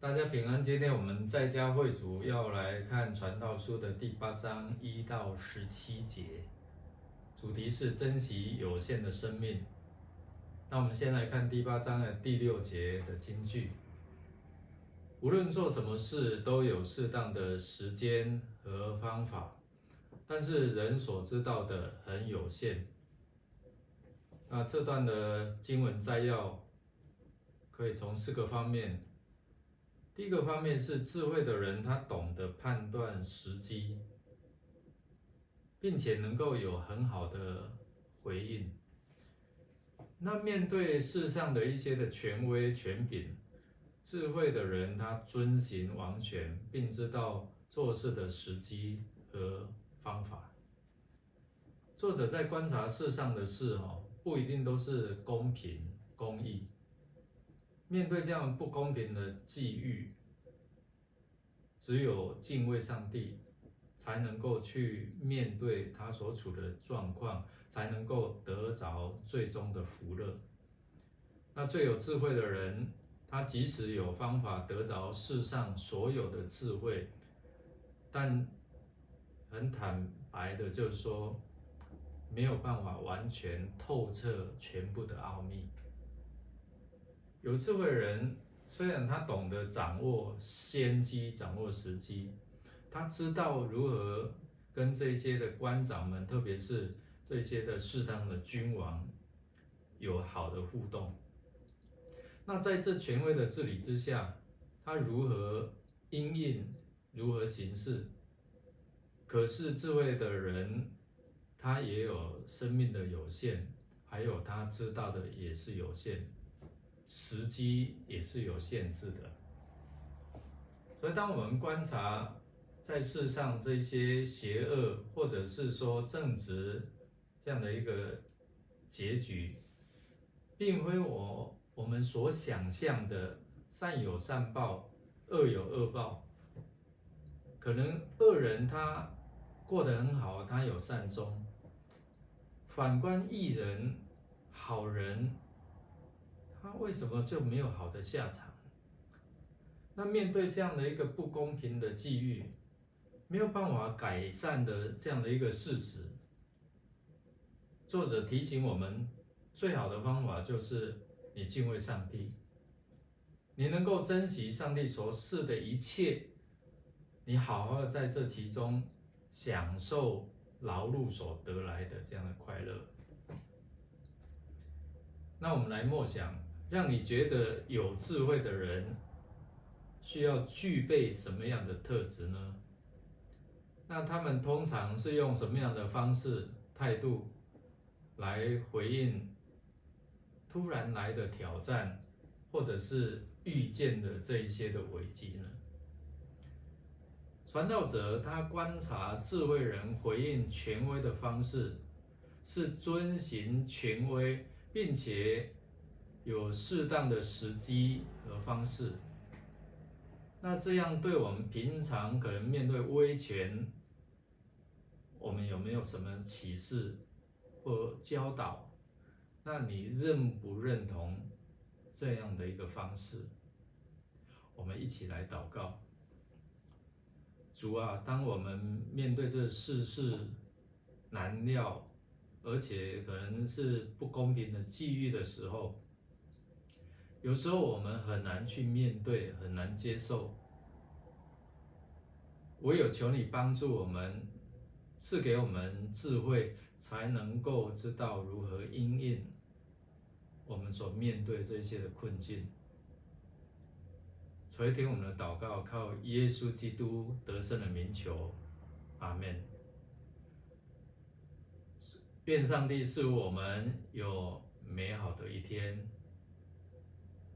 大家平安。今天我们在家会主要来看传道书的第8章1到17节，主题是珍惜有限的生命。那我们先来看第8章的第6节的金句：无论做什么事，都有适当的时间和方法，但是人所知道的很有限。那这段的经文摘要可以从4个方面。第一个方面是智慧的人，他懂得判断时机，并且能够有很好的回应。那面对世上的一些的权威权柄，智慧的人他遵行王权，并知道做事的时机和方法。作者在观察世上的事，不一定都是公平公义。面对这样不公平的际遇，只有敬畏上帝，才能够去面对他所处的状况，才能够得着最终的福乐。那最有智慧的人，他即使有方法得着世上所有的智慧，但很坦白的就是说，没有办法完全透彻全部的奥秘。有智慧的人，虽然他懂得掌握先机，掌握时机，他知道如何跟这些的官长们，特别是这些的世上的君王有好的互动。那在这权威的治理之下，他如何因应，如何行事？可是智慧的人，他也有生命的有限，还有他知道的也是有限。时机也是有限制的，所以当我们观察在世上这些邪恶，或者是说正直这样的一个结局，并非我们所想象的善有善报，恶有恶报。可能恶人他过得很好，他有善终；反观义人、好人，他为什么就没有好的下场？那面对这样的一个不公平的际遇，没有办法改善的这样的一个事实，作者提醒我们，最好的方法就是你敬畏上帝，你能够珍惜上帝所赐的一切，你好好的在这其中享受劳碌所得来的这样的快乐。那我们来默想，让你觉得有智慧的人需要具备什么样的特质呢？那他们通常是用什么样的方式、态度来回应突然来的挑战，或者是遇见的这一些的危机呢？传道者他观察智慧人回应权威的方式，是遵行权威，并且有适当的时机和方式。那这样对我们平常可能面对威权，我们有没有什么启示或教导？那你认不认同这样的一个方式？我们一起来祷告。主啊，当我们面对这世事难料，而且可能是不公平的际遇的时候，有时候我们很难去面对，很难接受。唯有求你帮助我们，赐给我们智慧，才能够知道如何因应我们所面对这些的困境。垂听我们的祷告，靠耶稣基督得胜的名求，阿们。愿上帝赐我们有美好的一天。